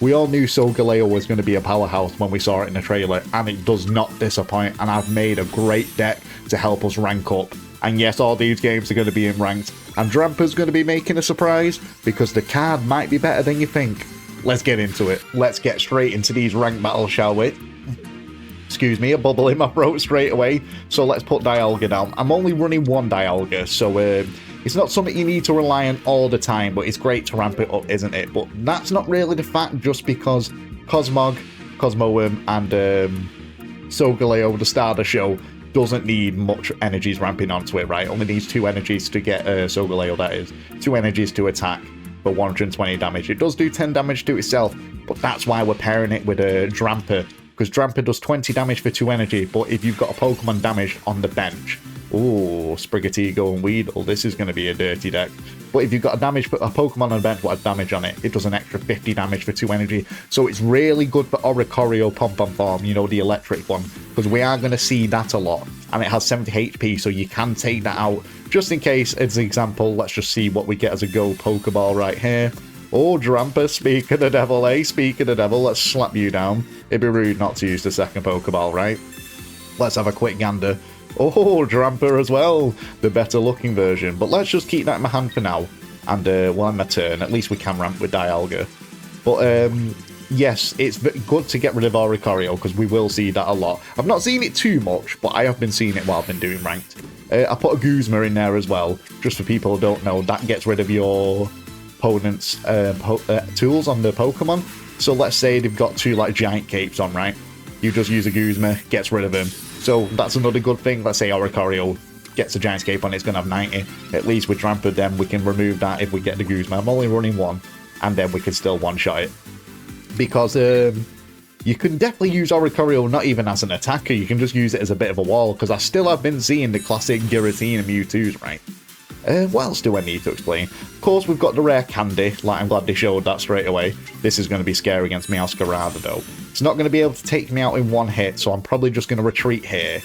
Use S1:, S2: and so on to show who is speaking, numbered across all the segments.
S1: We all knew Solgaleo was going to be a powerhouse when we saw it in the trailer, and it does not disappoint, and I've made a great deck to help us rank up. And yes, all these games are going to be in ranked, and Drampa's going to be making a surprise, because the card might be better than you think. Let's get into it. Let's get straight into these ranked battles, shall we? Excuse me, a bubble in my throat straight away. So let's put Dialga down. I'm only running one Dialga, so it's not something you need to rely on all the time, but it's great to ramp it up, isn't it? But that's not really the fact, just because Cosmog, Cosmoem, and Solgaleo, the star of the show, doesn't need much energies ramping onto it, right? Only needs 2 energies to get Solgaleo, that is. 2 energies to attack for 120 damage. It does do 10 damage to itself, but that's why we're pairing it with Drampa, because Drampa does 20 damage for 2 energy, but if you've got a Pokemon damaged on the bench, ooh, Sprigatito and Weedle, this is going to be a dirty deck. But if you've got a Pokemon on the bench with a damage on it, it does an extra 50 damage for 2 energy. So it's really good for Oricorio Pom-Pom Form, you know, the electric one, because we are going to see that a lot. And it has 70 HP, so you can take that out. Just in case, as an example, let's just see what we get as a go Pokeball right here. Oh, Drampa, speak of the devil, eh? Speak of the devil, let's slap you down. It'd be rude not to use the second Pokeball, right? Let's have a quick gander. Oh, Drampa as well, the better looking version. But let's just keep that in my hand for now. And we'll end my turn. At least we can ramp with Dialga. But yes, it's good to get rid of Oricorio, because we will see that a lot. I've not seen it too much, but I have been seeing it while I've been doing ranked. I put a Guzma in there as well, just for people who don't know. That gets rid of your opponent's tools on the Pokemon. So let's say they've got 2 like giant capes on, right? You just use a Guzma, gets rid of them. So that's another good thing. Let's say Oricorio gets a giant cape on it, it's going to have 90. At least with Drampa, then we can remove that if we get the Guzma. I'm only running 1, and then we can still one-shot it. Because you can definitely use Oricorio not even as an attacker, you can just use it as a bit of a wall, because I still have been seeing the classic Giratina and Mewtwo's, right? What else do I need to explain? Of course, we've got the rare candy. Like, I'm glad they showed that straight away. This is going to be scary against Meowscarada, though. It's not going to be able to take me out in one hit, so I'm probably just going to retreat here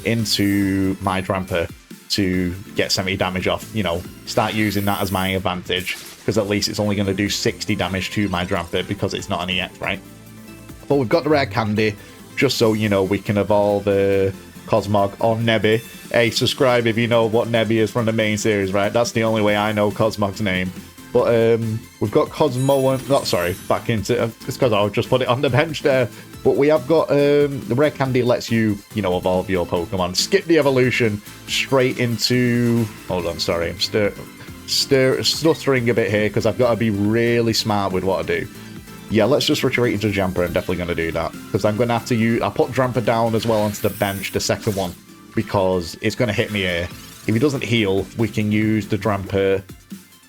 S1: into my Drampa to get 70 damage off, you know, start using that as my advantage, because at least it's only going to do 60 damage to my Drampa because it's not an EX, right? But we've got the rare candy, just so, you know, we can evolve Cosmog or Nebby. Hey, subscribe if you know what Nebby is from the main series, right? That's the only way I know Cosmog's name. But we've got Cosmo and... Oh, sorry, back into... It's because I'll just put it on the bench there. But we have got... the rare candy lets you, you know, evolve your Pokemon. Skip the evolution straight into... Hold on, sorry. I'm stuttering a bit here because I've got to be really smart with what I do. Yeah, let's just retreat into Drampa. I'm definitely going to do that. Because I'm going to have to use... I'll put Drampa down as well onto the bench, the second one. Because it's going to hit me here. If he doesn't heal, we can use the Drampa...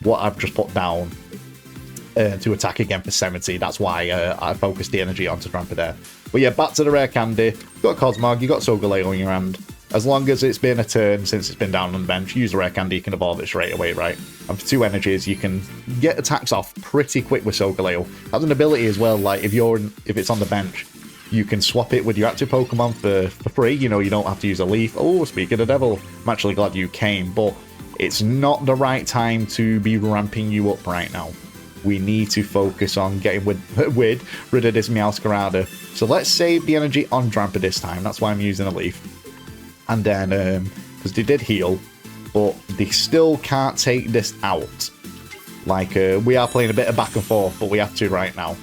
S1: what I've just put down to attack again for 70. That's why I focused the energy onto Drampa there. But yeah, back to the rare candy. You've got Cosmog, you got Solgaleo in your hand. As long as it's been a turn since it's been down on the bench, use the rare candy, you can evolve it straight away, right? And for 2 energies, you can get attacks off pretty quick with Solgaleo. Has an ability as well, like if it's on the bench, you can swap it with your active Pokemon for free. You know, you don't have to use a leaf. Oh, speak of the devil. I'm actually glad you came, but it's not the right time to be ramping you up right now. We need to focus on getting rid of this Meowscarada. So let's save the energy on Drampa this time. That's why I'm using a leaf. And then, because they did heal, but they still can't take this out. Like, we are playing a bit of back and forth, but we have to right now.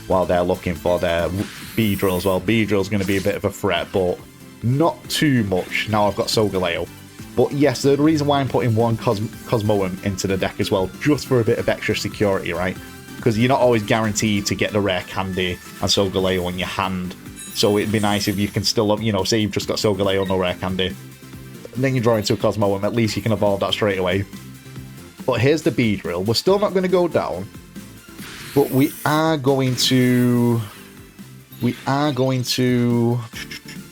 S1: While they're looking for their Beedrill as well. Beedrill's going to be a bit of a threat, but not too much. Now I've got Solgaleo. But yes, the reason why I'm putting one Cosmoem into the deck as well, just for a bit of extra security, right? Because you're not always guaranteed to get the rare candy and Solgaleo in your hand. So it'd be nice if you can still, you know, say you've just got Solgaleo, no rare candy. And then you draw into a Cosmoem, at least you can evolve that straight away. But here's the Beedrill. We're still not going to go down. But we are going to...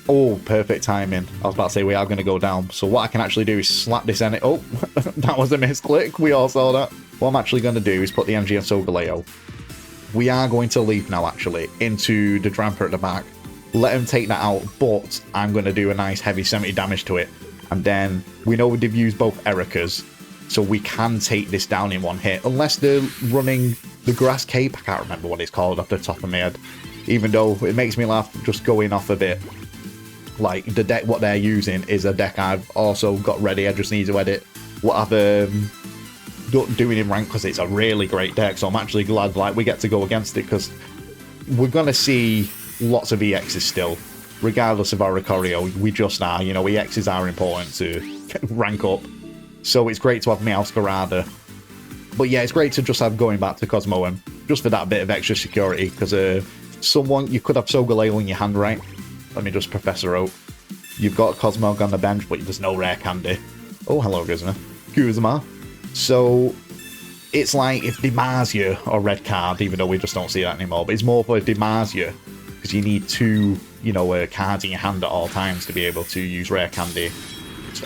S1: Oh, perfect timing. I was about to say we are going to go down. So what I can actually do is slap this energy. Oh, that was a misclick. We all saw that. What I'm actually going to do is put the energy on Solgaleo. We are going to leap now, actually, into the Drampa at the back. Let him take that out, but I'm going to do a nice heavy 70 damage to it. And then we know they've used both Ericas, so we can take this down in one hit. Unless they're running the grass cape. I can't remember what it's called off the top of my head. Even though it makes me laugh just going off a bit. Like, the deck, what they're using is a deck I've also got ready. I just need to edit what I've doing in rank, because it's a really great deck. So I'm actually glad, like, we get to go against it, because we're going to see lots of EXs still. Regardless of our Oricorio, we just are. You know, EXs are important to rank up. So it's great to have Meowscarada. But yeah, it's great to just have going back to Cosmoem, just for that bit of extra security, because you could have Solgaleo in your hand, right? Let me just Professor Oak. You've got Cosmog on the bench, but there's no rare candy. Oh, hello, Guzma. So it's like if Demacia or red card, even though we just don't see that anymore, but it's more for Demacia, because you need two, you know, cards in your hand at all times to be able to use rare candy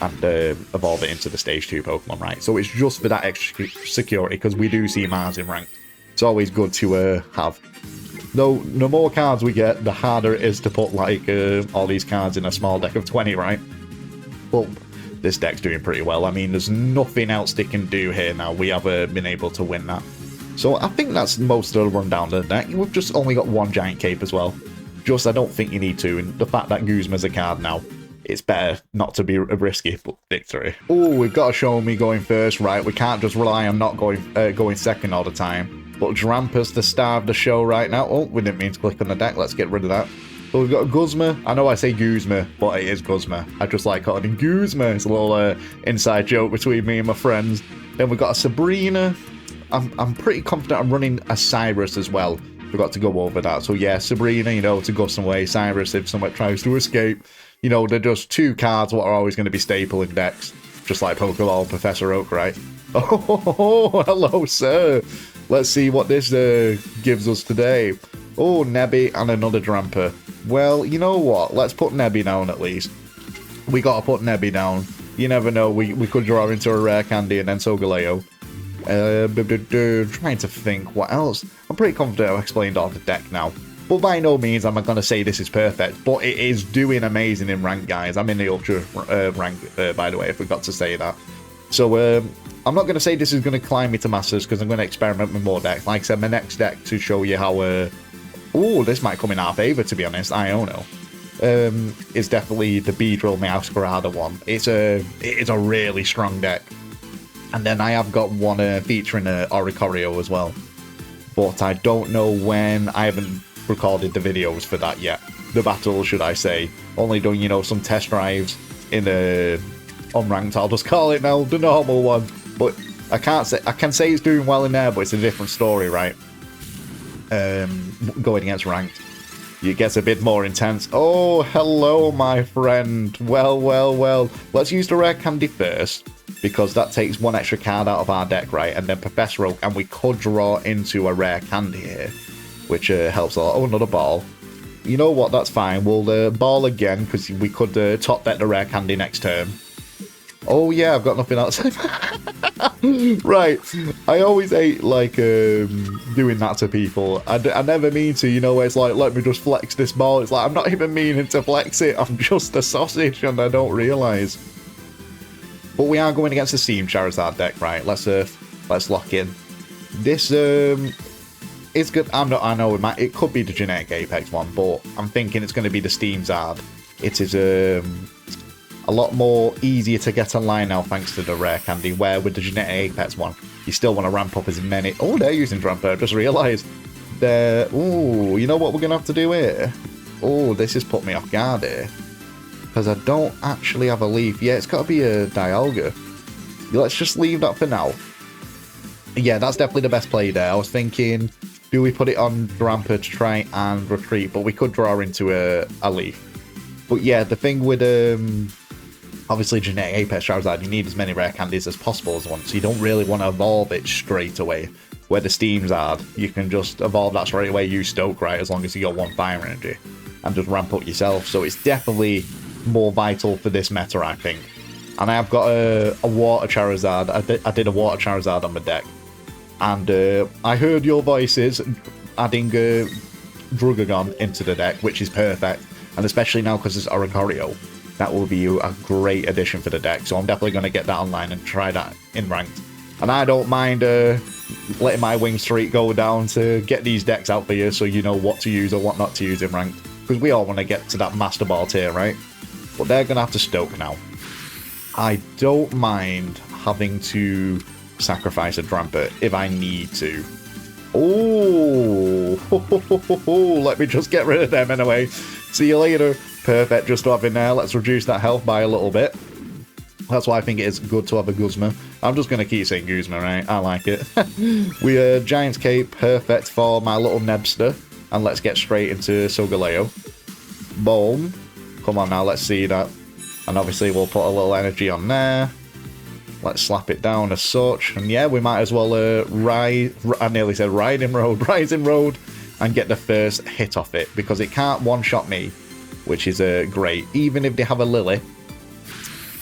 S1: and evolve it into the stage 2 Pokemon, right? So it's just for that extra security, because we do see Mars in ranked. It's always good to have. Though, the more cards we get, the harder it is to put, like, all these cards in a small deck of 20, right? But this deck's doing pretty well. I mean, there's nothing else they can do here now. We have been able to win that. So I think that's most of the rundown of the deck. We've just only got one giant cape as well. Just, I don't think you need to. And the fact that Guzma's a card now, it's better not to be risky, but victory. Oh, we've got to show me going first, right? We can't just rely on not going second all the time. But Drampa's the star of the show right now. Oh, we didn't mean to click on the deck. Let's get rid of that. So we've got Guzma. I know I say Guzma, but it is Guzma. I just like calling him Guzma. It's a little inside joke between me and my friends. Then we've got a Sabrina. I'm pretty confident I'm running a Cyrus as well. Forgot to go over that. So yeah, Sabrina, you know, to go some way. Cyrus, if someone tries to escape. You know, they're just two cards what are always going to be staple in decks. Just like Pokeball and Professor Oak, right? Oh, hello, sir. Let's see what this gives us today. Oh, Nebby and another Drampa. Well, you know what? Let's put Nebby down at least. We got to put Nebby down. You never know. We could draw into a rare candy and then Solgaleo. Trying to think what else. I'm pretty confident I've explained all the deck now. But by no means am I going to say this is perfect. But it is doing amazing in rank, guys. I'm in the ultra rank, by the way, I forgot to say that. So, I'm not going to say this is going to climb me to Masters, because I'm going to experiment with more decks. Like I said, my next deck to show you how... oh, this might come in our favour, to be honest. I don't know. Is definitely the Beedrill Meowscarada one. It is a really strong deck. And then I have got one featuring Oricorio as well. But I don't know when. I haven't recorded the videos for that yet. The battle, should I say. Only done, you know, some test drives in unranked, I'll just call it now, the normal one. But I can say it's doing well in there, but it's a different story, right? Going against ranked, it gets a bit more intense. Oh, hello, my friend. Well. Let's use the rare candy first, because that takes one extra card out of our deck, right? And then Professor Oak, and we could draw into a rare candy here, which helps a lot. Oh, another ball. You know what? That's fine. We'll ball again, because we could top deck the rare candy next turn. Oh yeah, I've got nothing else. Right, I always hate, like, doing that to people. I never mean to, you know, where it's like, let me just flex this ball. It's like, I'm not even meaning to flex it. I'm just a sausage, and I don't realise. But we are going against the Steam Charizard deck, right? Let's lock in. This is good. I know it could be the Genetic Apex one, but I'm thinking it's going to be the Steam Zard. It is a lot more easier to get online now thanks to the rare candy, where with the Genetic Apex one, you still want to ramp up as many... Oh, they're using Drampa, I just realised. They're... Ooh, you know what we're going to have to do here? Oh, this has put me off guard here. Because I don't actually have a leaf. Yeah, it's got to be a Dialga. Let's just leave that for now. Yeah, that's definitely the best play there. I was thinking, do we put it on Drampa to try and retreat? But we could draw into a leaf. But yeah, the thing with... obviously, Genetic Apex Charizard, you need as many rare candies as possible as one, so you don't really want to evolve it straight away. Where the Steam Zard, you can just evolve that straight away, use Stoke, right, as long as you got one Fire Energy, and just ramp up yourself. So it's definitely more vital for this meta, I think. And I have got a Water Charizard. I did a Water Charizard on my deck. And I heard your voices adding Drugagon into the deck, which is perfect. And especially now because it's Oricorio. That will be a great addition for the deck, so I'm definitely going to get that online and try that in ranked. And I don't mind letting my wing streak go down to get these decks out for you so you know what to use or what not to use in ranked. Because we all want to get to that Master Ball tier, right? But they're going to have to stoke now. I don't mind having to sacrifice a Drampa if I need to. Oh, let me just get rid of them anyway. See you later. Perfect, just to have in there. Let's reduce that health by a little bit. That's why I think it is good to have a Guzma. I'm just going to keep saying Guzma, right? I like it. We Giant's Cape, perfect for my little Nebster. And let's get straight into Solgaleo. Boom. Come on now, let's see that. And obviously we'll put a little energy on there. Let's slap it down as such. And yeah, we might as well I nearly said Riding Road, and get the first hit off it. Because it can't one-shot me, which is great. Even if they have a Lily,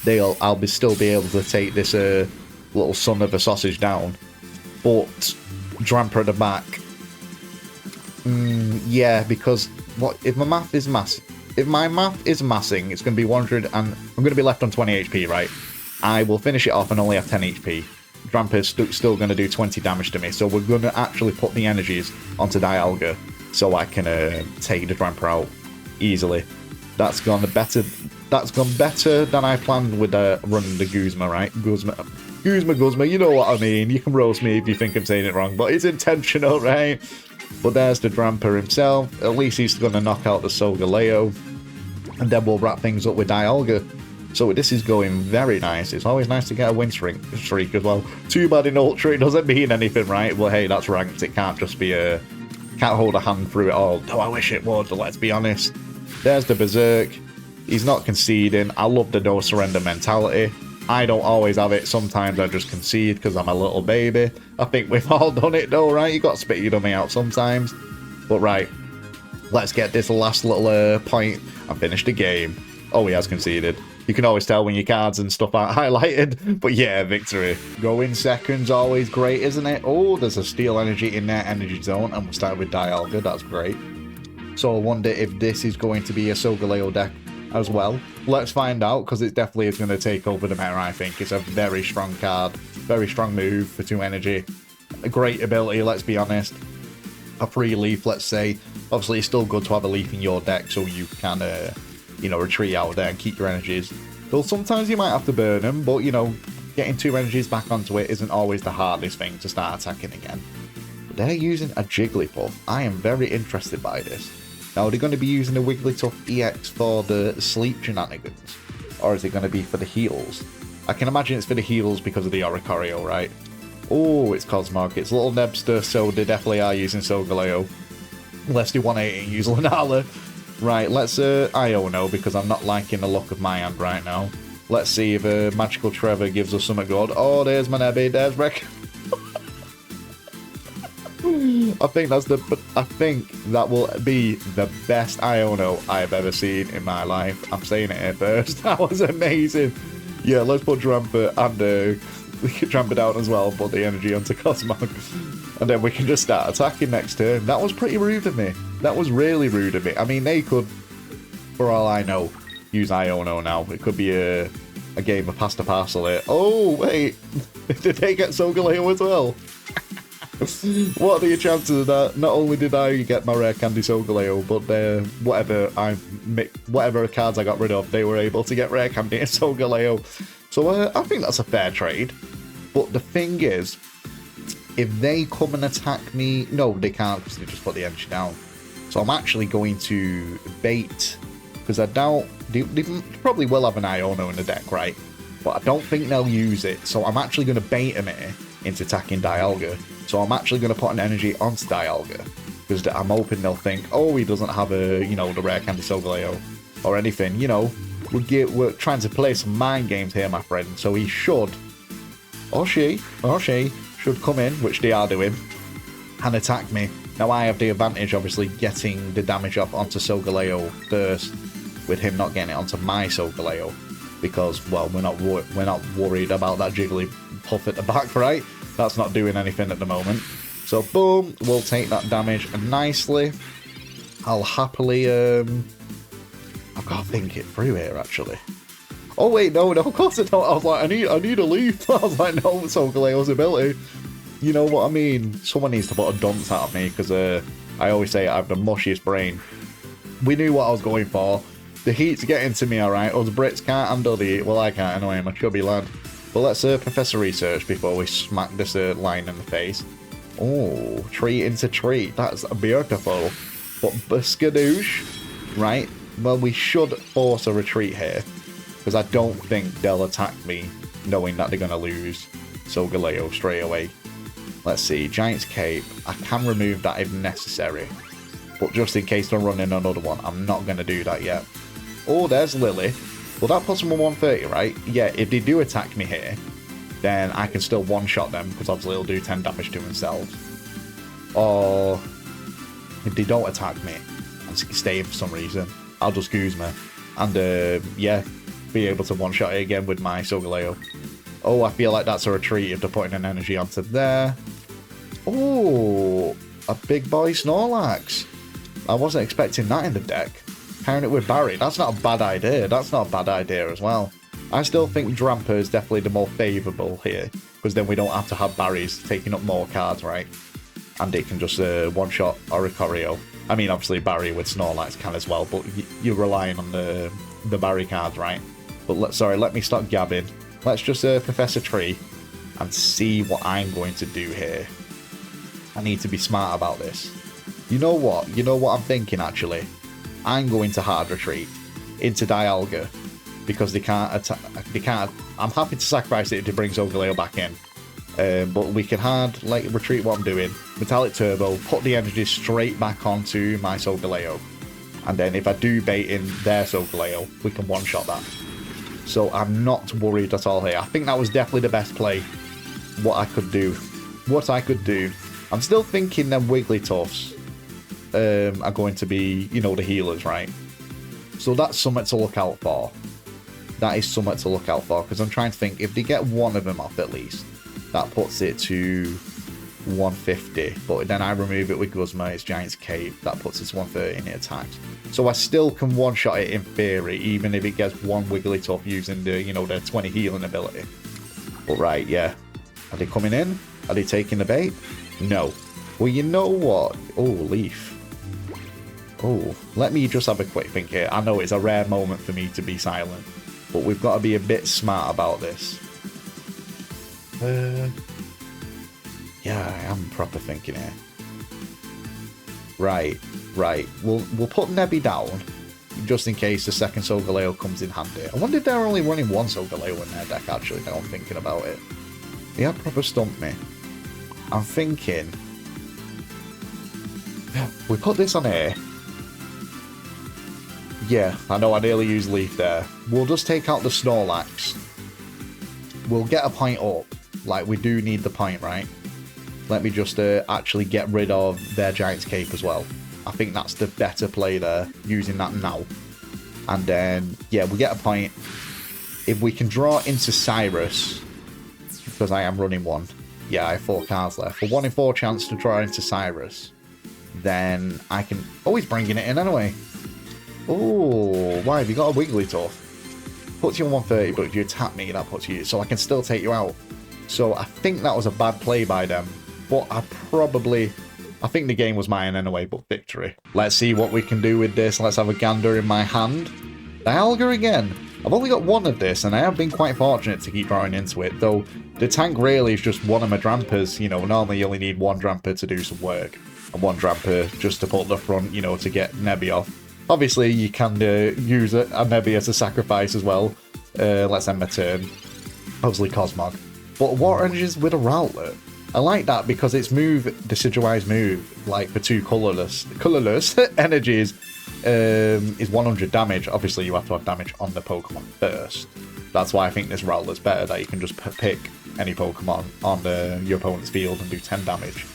S1: I'll still be able to take this little son of a sausage down. But Drampa at the back. Yeah, because if my math is massing, it's going to be 100 and I'm going to be left on 20 HP, right? I will finish it off and only have 10 HP. Drampa is still going to do 20 damage to me, so we're going to actually put the energies onto Dialga so I can take the Drampa out easily. That's gone better than I planned with running the Guzma, right? Guzma, you know what I mean. You can roast me if you think I'm saying it wrong, but it's intentional, right? But there's the Drampa himself. At least he's going to knock out the Solgaleo. And then we'll wrap things up with Dialga. So this is going very nice. It's always nice to get a win streak as well. Too bad in Ultra it doesn't mean anything, right? Well, hey, that's ranked. It can't just be can't hold a hand through it all. Though I wish it would, let's be honest. There's the Berserk. He's not conceding. I love the no surrender mentality. I don't always have it. Sometimes I just concede because I'm a little baby. I think we've all done it though, right? You got to spit your dummy out sometimes. But right, let's get this last little point and finish the game. Oh, he has conceded. You can always tell when your cards and stuff aren't highlighted. But yeah, victory. Going second's always great, isn't it? Oh, there's a Steel Energy in their energy zone. And we'll start with Dialga. That's great. So I wonder if this is going to be a Solgaleo deck as well. Let's find out, because it definitely is going to take over the meta, I think. It's a very strong card. Very strong move for 2 energy. A great ability, let's be honest. A free leaf, let's say. Obviously, it's still good to have a leaf in your deck so you can, retreat out there and keep your energies. Though sometimes you might have to burn them, but, getting 2 energies back onto it isn't always the hardest thing to start attacking again. But they're using a Jigglypuff. I am very interested by this. Now, are they going to be using the Wigglytuff EX for the sleep shenanigans? Or is it going to be for the heals? I can imagine it's for the heals because of the Oricorio, right? Oh, it's Cosmog. It's Little Nebster, so they definitely are using Solgaleo. Unless they 180 and use Lunala. Right, let's Iono, because I'm not liking the look of my hand right now. Let's see if Magical Trevor gives us something good. Oh, there's my Nebby, there's Wreck. I think that will be the best Iono I've ever seen in my life. I'm saying it here first. That was amazing. Yeah, let's put Drampa and Drampa down as well, put the energy onto Cosmog. And then we can just start attacking next turn. That was pretty rude of me. That was really rude of me. I mean, they could, for all I know, use Iono now. It could be a game of pasta parcel here. Oh, wait. Did they get Solgaleo as well? What are the chances of that? Not only did I get my rare candy Solgaleo, but whatever cards I got rid of, they were able to get rare candy and Solgaleo. So I think that's a fair trade. But the thing is, if they come and attack me... No, they can't because they just put the energy down. So I'm actually going to bait, because I doubt... They probably will have an Iono in the deck, right? But I don't think they'll use it. So I'm actually going to bait them here into attacking Dialga. So I'm actually going to put an energy onto Dialga, because I'm hoping they'll think, oh, he doesn't have the rare candy Solgaleo or anything. We're trying to play some mind games here, my friend. So he should, or she should come in, which they are doing, and attack me. Now I have the advantage, obviously, getting the damage up onto Solgaleo first, with him not getting it onto my Solgaleo, because, well, we're not worried about that Jigglypuff at the back, right? That's not doing anything at the moment. So, boom, we'll take that damage nicely. I'll happily, I've got to think it through here, actually. Oh wait, no, of course I don't. I was like, I need a leaf. I was like, no, Solgaleo's ability. You know what I mean? Someone needs to put a dunce out of me, because I always say I have the mushiest brain. We knew what I was going for. The heat's getting to me, alright? Us Brits can't handle the heat. Well, I can't anyway, I'm a chubby lad. But let's Professor Research before we smack this line in the face. Oh, treat into treat. That's beautiful. But Buskadoosh, right? Well, we should force a retreat here, because I don't think they'll attack me knowing that they're going to lose Solgaleo straight away. Let's see, Giant's Cape. I can remove that if necessary, but just in case they're running another one, I'm not going to do that yet. Oh, there's Lily. Well, that puts them on 130, right? Yeah, if they do attack me here, then I can still one-shot them, because obviously they'll do 10 damage to themselves. Or if they don't attack me and stay for some reason, I'll just Guzma and, yeah, be able to one-shot it again with my Solgaleo. Oh, I feel like that's a retreat if they're putting an energy onto there. Oh, a big boy Snorlax. I wasn't expecting that in the deck. Pairing it with Barry, that's not a bad idea. That's not a bad idea as well. I still think Drampa is definitely the more favourable here, because then we don't have to have Barrys taking up more cards, right? And it can just one-shot Oricorio. I mean, obviously Barry with Snorlax can as well, but you're relying on the Barry cards, right? But let me stop gabbing. Let's just Professor Tree and see what I'm going to do here. I need to be smart about this. You know what? You know what I'm thinking, actually? I'm going to hard retreat into Dialga, because they can't attack. I'm happy to sacrifice it to bring Solgaleo back in. But we can hard retreat what I'm doing. Metallic Turbo, put the energy straight back onto my Solgaleo. And then if I do bait in their Solgaleo, we can one-shot that. So I'm not worried at all here. I think that was definitely the best play. What I could do. I'm still thinking them Wigglytuffs are going to be, you know, the healers, right? So that's something to look out for. That is something to look out for, because I'm trying to think, if they get one of them off at least, that puts it to 150. But then I remove it with Guzma, it's Giant's Cape, that puts it to 130 and it attacks. So I still can one-shot it in theory, even if it gets one Wigglytuff using the, you know, their 20 healing ability. But right, yeah. Are they coming in? Are they taking the bait? No. Well, you know what? Oh, Leaf. Oh, let me just have a quick think here. I know it's a rare moment for me to be silent, but we've got to be a bit smart about this. Yeah, I am proper thinking here. Right. We'll put Nebby down, just in case the second Solgaleo comes in handy. I wonder if they're only running one Solgaleo in their deck, actually, now I'm thinking about it. They have proper stumped me. I'm thinking... we put this on here. Yeah, I know I nearly used Leaf there. We'll just take out the Snorlax. We'll get a point up. Like, we do need the point, right? Let me just actually get rid of their Giant's Cape as well. I think that's the better play there, using that now. And then, yeah, we get a point. If we can draw into Cyrus, because I am running one. Yeah, I have 4 cards left. For 1 in 4 chance to draw into Cyrus, then I can... oh, he's bringing it in anyway. Oh, why have you got a Wigglytuff? Puts you on 130, but if you attack me, that puts you... so I can still take you out. So I think that was a bad play by them. But I think the game was mine anyway, but victory. Let's see what we can do with this. Let's have a gander in my hand. Dialga again. I've only got one of this, and I have been quite fortunate to keep drawing into it, though the tank really is just one of my Drampas. You know, normally you only need one Drampa to do some work, and one Drampa just to put the front, you know, to get Nebby off. Obviously, you can use a Nebby as a sacrifice as well. Let's end my turn. Obviously, Cosmog. But Water Energies with a Rowlet. I like that because its move, Decidueye's move, like for 2 colorless energies, is 100 damage. Obviously, you have to have damage on the Pokemon first. That's why I think this Rowlet's better, that you can just pick any Pokemon on your opponent's field and do 10 damage.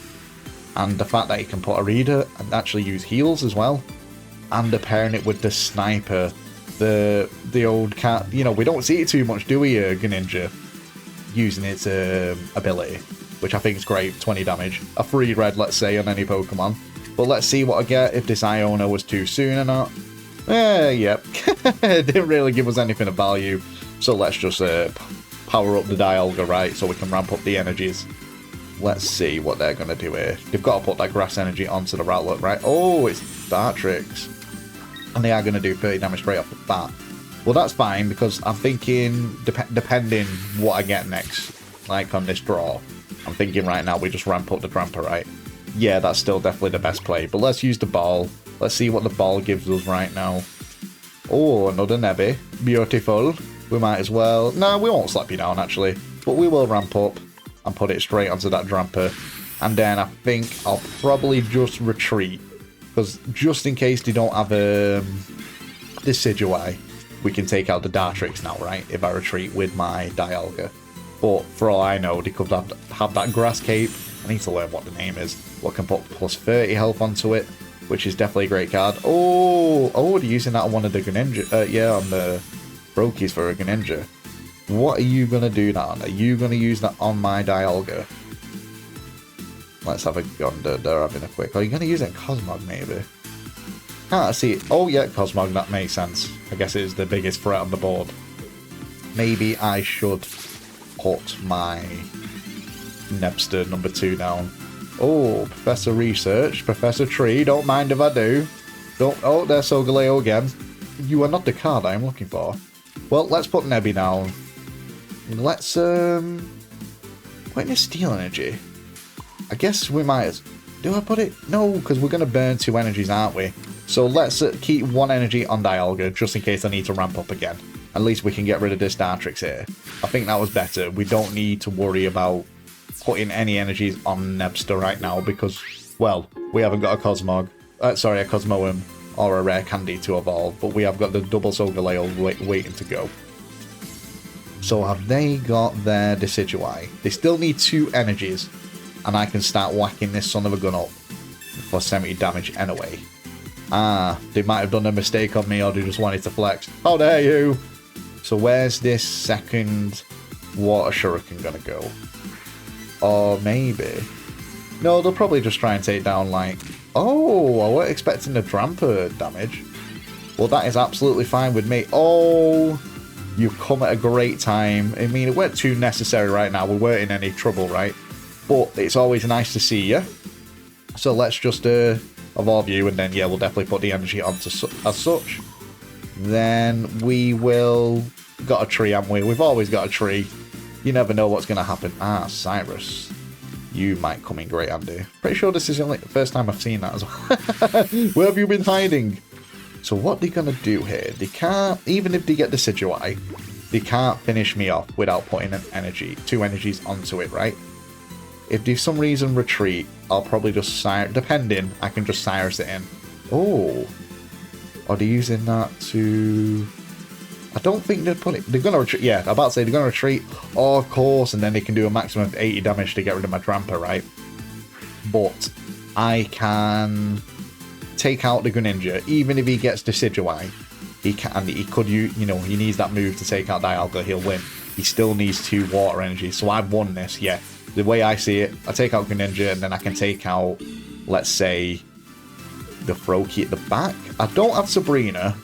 S1: And the fact that you can put a Reader and actually use heals as well. And pairing it with the Sniper, the old cat. You know, we don't see it too much, do we, Greninja? Using its ability, which I think is great, 20 damage. A free red, let's say, on any Pokemon. But let's see what I get, if this Iona was too soon or not. Yep. It didn't really give us anything of value. So let's just power up the Dialga, right? So we can ramp up the energies. Let's see what they're going to do here. They've got to put that grass energy onto the Rowlet, right? Oh, it's Dartrix. And they are going to do 30 damage straight off the bat. Well, that's fine, because I'm thinking, depending what I get next, like on this draw, I'm thinking right now we just ramp up the Drampa, right? Yeah, that's still definitely the best play. But let's use the ball. Let's see what the ball gives us right now. Oh, another Nebby. Beautiful. We might as well... No, we won't slap you down, actually. But we will ramp up and put it straight onto that Drampa. And then I think I'll probably just retreat. Because just in case they don't have Decidueye, we can take out the Dartrix now, right? If I retreat with my Dialga. But for all I know, they could have that grass cape. I need to learn what the name is. What can put plus 30 health onto it, which is definitely a great card. Oh, they're using that on one of the Greninja. Yeah, on the Brokies for a Greninja. What are you going to do now? Are you going to use that on my Dialga? Let's have a gun. They're having a quick. Are you going to use it in Cosmog, maybe? Can't see it. Oh, yeah, Cosmog. That makes sense. I guess it is the biggest threat on the board. Maybe I should put my Nebster number 2 down. Oh, Professor Research. Professor Tree. Don't mind if I do. Don't. Oh, there's Solgaleo again. You are not the card I am looking for. Well, let's put Nebby down. Let's, put in a Steel Energy. I guess we might as... Do I put it? No, because we're going to burn 2 energies, aren't we? So let's keep 1 energy on Dialga, just in case I need to ramp up again. At least we can get rid of this Dartrix here. I think that was better. We don't need to worry about putting any energies on Nebster right now, because, well, we haven't got a Cosmog. Sorry, a Cosmoem or a Rare Candy to evolve, but we have got the double Solgaleo waiting to go. So have they got their Decidueye? They still need 2 energies, and I can start whacking this son of a gun up for 70 damage anyway. Ah, they might have done a mistake on me, or they just wanted to flex. How dare you! So where's this second Water Shuriken gonna go? Or maybe... No, they'll probably just try and take down, like... Oh, I weren't expecting the Drampa damage. Well, that is absolutely fine with me. Oh, you've come at a great time. I mean, it weren't too necessary right now. We weren't in any trouble, right? But it's always nice to see you. So let's just evolve you, and then, yeah, we'll definitely put the energy onto as such. Then we will... Got a tree, haven't we? We've always got a tree. You never know what's going to happen. Ah, Cyrus. You might come in great handy. Pretty sure this is the first time I've seen that as well. Where have you been hiding? So what they're going to do here, they can't, even if they get the Decidueye, they can't finish me off without putting an energy, 2 energies onto it, right? If they for some reason retreat, I'll probably just depending, I can just Cyrus it in. Oh. Are they using that to... I don't think they'd put it... They're going to retreat. Yeah, I'm about to say they're going to retreat. Oh, of course. And then they can do a maximum of 80 damage to get rid of my Drampa, right? But I can take out the Greninja. Even if he gets Decidueye, he could, you know, he needs that move to take out Dialga. He'll win. He still needs 2 water energies. So I've won this, yeah. The way I see it, I take out Greninja and then I can take out, let's say, the Froakie at the back. I don't have Sabrina,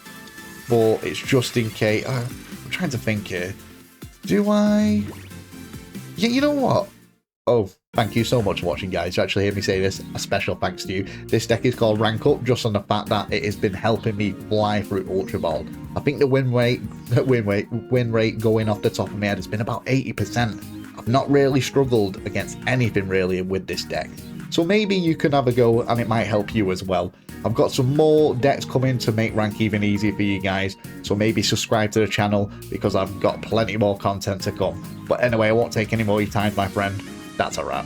S1: but it's just in case. I'm trying to think here. Do I? Yeah, you know what? Oh, thank you so much for watching, guys. You actually hear me say this. A special thanks to you. This deck is called Rank Up, just on the fact that it has been helping me fly through Ultra Ball. I think the win rate going off the top of my head has been about 80%. I've not really struggled against anything really with this deck. So maybe you can have a go and it might help you as well. I've got some more decks coming to make rank even easier for you guys. So maybe subscribe to the channel because I've got plenty more content to come. But anyway, I won't take any more of your time, my friend. That's a wrap.